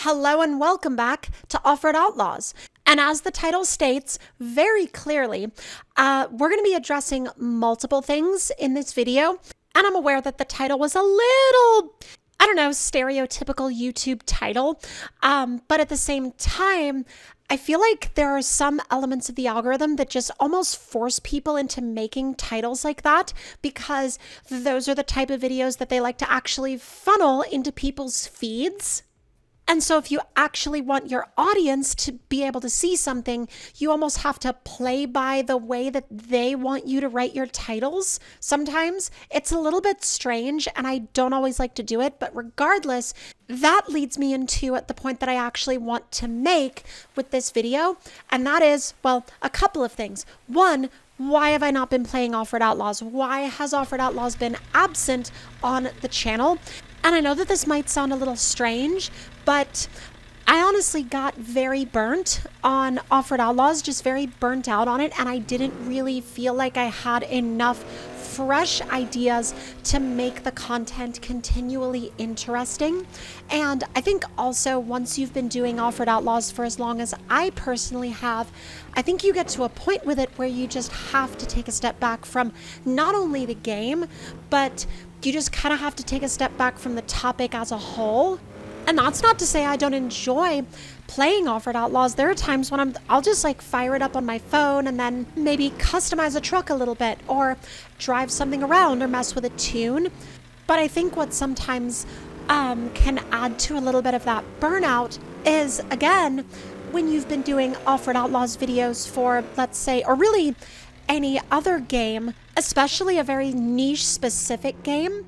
Hello and welcome back to Off-Road Outlaws. And as the title states very clearly, we're going to be addressing multiple things in this video. And I'm aware that the title was a little, stereotypical YouTube title. But at the same time, I feel like there are some elements of the algorithm that just almost force people into making titles like that because those are the type of videos that they like to actually funnel into people's feeds. And so if you actually want your audience to be able to see something, you almost have to play by the way that they want you to write your titles. Sometimes it's a little bit strange and I don't always like to do it, but regardless, that leads me into the point that I actually want to make with this video. And that is, well, a couple of things. One, why have I not been playing Off-Road Outlaws? Why has Off-Road Outlaws been absent on the channel? And I know that this might sound a little strange, but I honestly got very burnt on Off-Road Outlaws, just very burnt out on it, and I didn't really feel like I had enough fresh ideas to make the content continually interesting. And I think also once you've been doing Off-Road Outlaws for as long as I personally have, I think you get to a point with it where you just have to take a step back from not only the game, but you just kind of have to take a step back from the topic as a whole. And that's not to say I don't enjoy playing Off-Road Outlaws. There are times when I'll just fire it up on my phone and then maybe customize a truck a little bit or drive something around or mess with a tune. But I think what sometimes can add to a little bit of that burnout is, again, when you've been doing Off-Road Outlaws videos for, let's say, or really any other game, especially a very niche specific game,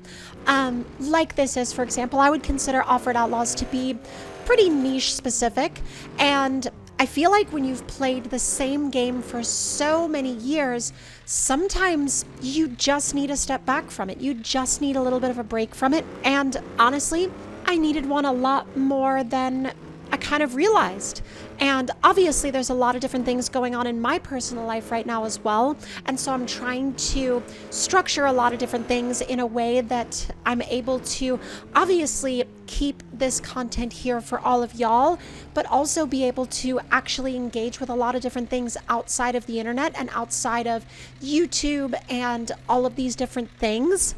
like this is, for example. I would consider Off-Road Outlaws to be pretty niche specific, and I feel like when you've played the same game for so many years, sometimes you just need a step back from it. You just need a little bit of a break from it, and honestly, I needed one a lot more than I kind of realized. And obviously there's a lot of different things going on in my personal life right now as well. And so I'm trying to structure a lot of different things in a way that I'm able to obviously keep this content here for all of y'all, but also be able to actually engage with a lot of different things outside of the internet and outside of YouTube and all of these different things.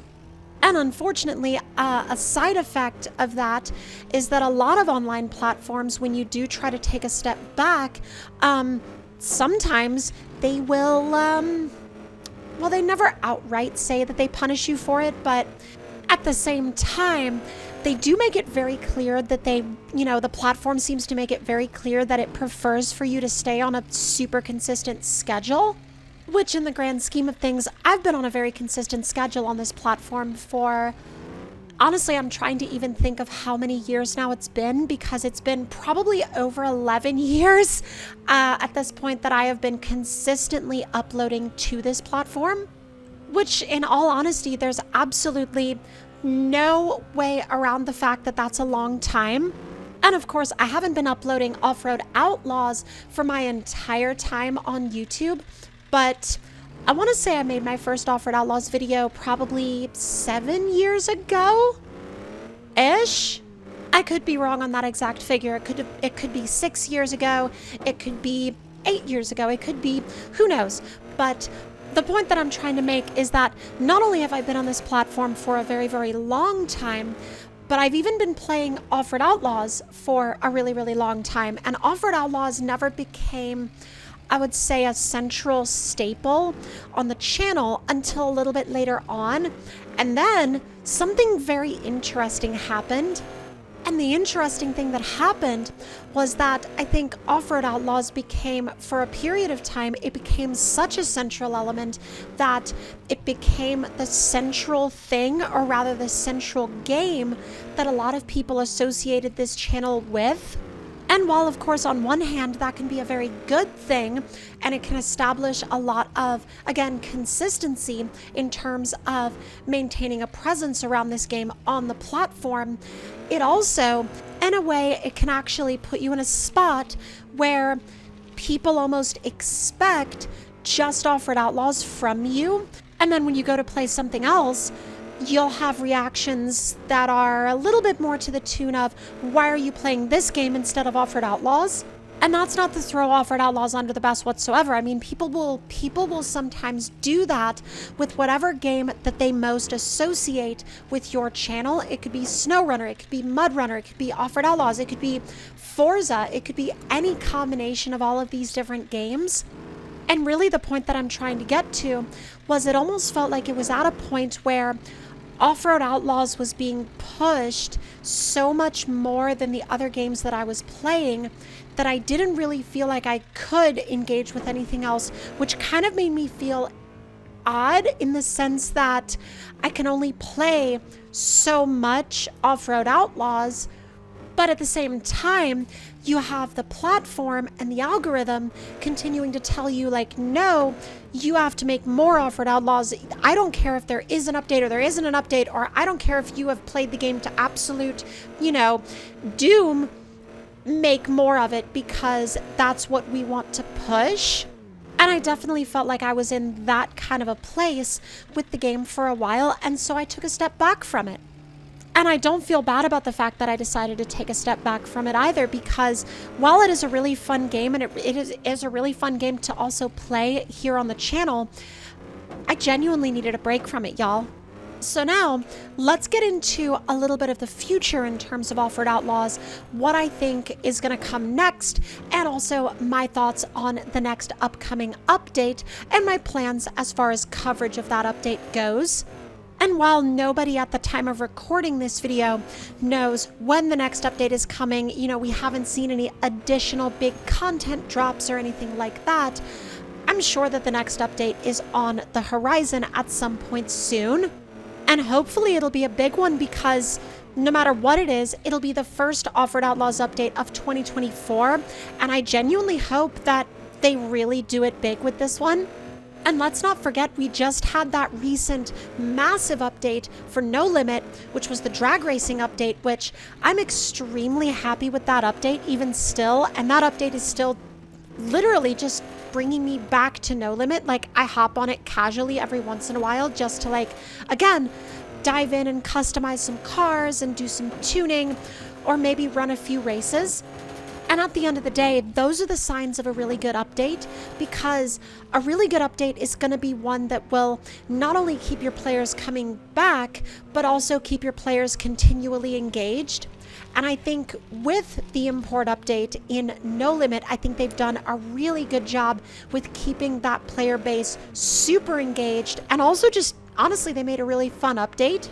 And unfortunately, a side effect of that is that a lot of online platforms, when you do try to take a step back, sometimes they will, they never outright say that they punish you for it, but at the same time, they do make it very clear that the platform seems to make it very clear that it prefers for you to stay on a super consistent schedule. Which in the grand scheme of things, I've been on a very consistent schedule on this platform for, honestly, I'm trying to even think of how many years now it's been, because it's been probably over 11 years at this point that I have been consistently uploading to this platform, which in all honesty, there's absolutely no way around the fact that that's a long time. And of course, I haven't been uploading Off-Road Outlaws for my entire time on YouTube. But I want to say I made my first Off-Road Outlaws video probably 7 years ago-ish. I could be wrong on that exact figure. It could be 6 years ago. It could be 8 years ago. It could be, who knows. But the point that I'm trying to make is that not only have I been on this platform for a very, very long time, but I've even been playing Off-Road Outlaws for a really, really long time. And Off-Road Outlaws never became, I would say, a central staple on the channel until a little bit later on. And then something very interesting happened. And the interesting thing that happened was that I think Off-Road Outlaws became, for a period of time, it became such a central element that it became the central thing, or rather the central game, that a lot of people associated this channel with. And while, of course, on one hand, that can be a very good thing, and it can establish a lot of, again, consistency in terms of maintaining a presence around this game on the platform, it also, in a way, it can actually put you in a spot where people almost expect just Off-Road Outlaws from you. And then when you go to play something else, you'll have reactions that are a little bit more to the tune of, why are you playing this game instead of Off-Road Outlaws? And that's not to throw Off-Road Outlaws under the bus whatsoever. I mean, people will sometimes do that with whatever game that they most associate with your channel. It could be SnowRunner, it could be MudRunner, it could be Off-Road Outlaws, it could be Forza, it could be any combination of all of these different games. And really the point that I'm trying to get to was it almost felt like it was at a point where Off-Road Outlaws was being pushed so much more than the other games that I was playing that I didn't really feel like I could engage with anything else, which kind of made me feel odd in the sense that I can only play so much Off-Road Outlaws, but at the same time, you have the platform and the algorithm continuing to tell you, like, no, you have to make more Off-Road Outlaws. I don't care if there is an update or there isn't an update, or I don't care if you have played the game to absolute, doom. Make more of it because that's what we want to push. And I definitely felt like I was in that kind of a place with the game for a while, and so I took a step back from it. And I don't feel bad about the fact that I decided to take a step back from it either, because while it is a really fun game, and it is a really fun game to also play here on the channel, I genuinely needed a break from it, y'all. So now, let's get into a little bit of the future in terms of Off-Road Outlaws, what I think is going to come next, and also my thoughts on the next upcoming update, and my plans as far as coverage of that update goes. And while nobody at the time of recording this video knows when the next update is coming, we haven't seen any additional big content drops or anything like that, I'm sure that the next update is on the horizon at some point soon. And hopefully it'll be a big one, because no matter what it is, it'll be the first Off-Road Outlaws update of 2024. And I genuinely hope that they really do it big with this one. And let's not forget, we just had that recent massive update for No Limit, which was the drag racing update, which I'm extremely happy with that update even still. And that update is still literally just bringing me back to No Limit. Like, I hop on it casually every once in a while just to, again, dive in and customize some cars and do some tuning, or maybe run a few races. And at the end of the day, those are the signs of a really good update, because a really good update is going to be one that will not only keep your players coming back, but also keep your players continually engaged. And I think with the import update in No Limit, I think they've done a really good job with keeping that player base super engaged, and also just, honestly, they made a really fun update.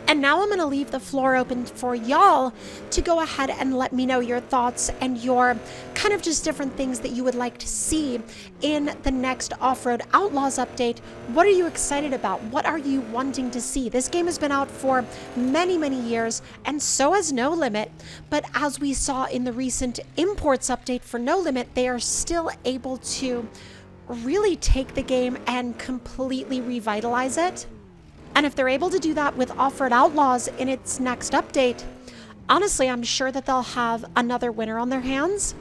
And now I'm going to leave the floor open for y'all to go ahead and let me know your thoughts and your kind of just different things that you would like to see in the next Off-Road Outlaws update. What are you excited about? What are you wanting to see? This game has been out for many, many years, and so has No Limit. But as we saw in the recent imports update for No Limit, they are still able to really take the game and completely revitalize it. And if they're able to do that with Off-Road Outlaws in its next update, honestly, I'm sure that they'll have another winner on their hands,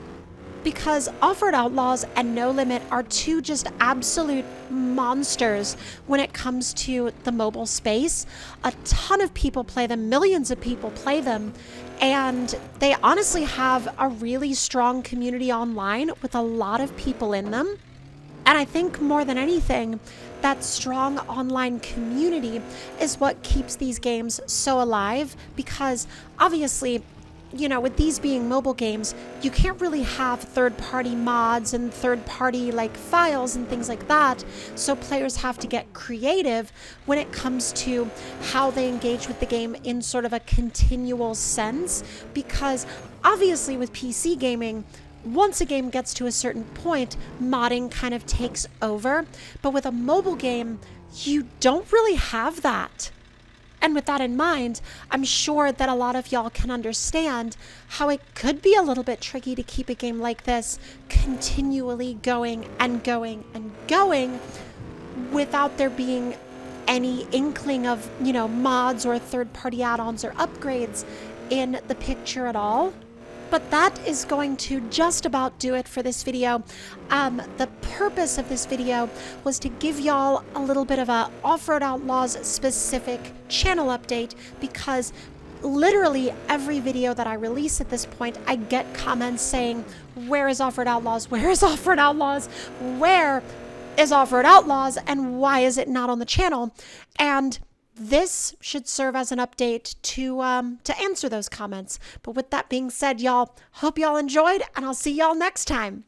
because Off-Road Outlaws and No Limit are two just absolute monsters when it comes to the mobile space. A ton of people play them, millions of people play them, and they honestly have a really strong community online with a lot of people in them. And I think more than anything, that strong online community is what keeps these games so alive, because obviously, with these being mobile games, you can't really have third-party mods and third-party files and things like that. So players have to get creative when it comes to how they engage with the game in sort of a continual sense, because obviously with PC gaming, once a game gets to a certain point, modding kind of takes over. But with a mobile game, you don't really have that. And with that in mind, I'm sure that a lot of y'all can understand how it could be a little bit tricky to keep a game like this continually going and going and going without there being any inkling of, mods or third-party add-ons or upgrades in the picture at all. But that is going to just about do it for this video. The purpose of this video was to give y'all a little bit of a Off-Road Outlaws specific channel update, because literally every video that I release at this point, I get comments saying, where is Off-Road Outlaws? Where is Off-Road Outlaws? Where is Off-Road Outlaws? And why is it not on the channel? And this should serve as an update to answer those comments. But with that being said, y'all, hope y'all enjoyed, and I'll see y'all next time.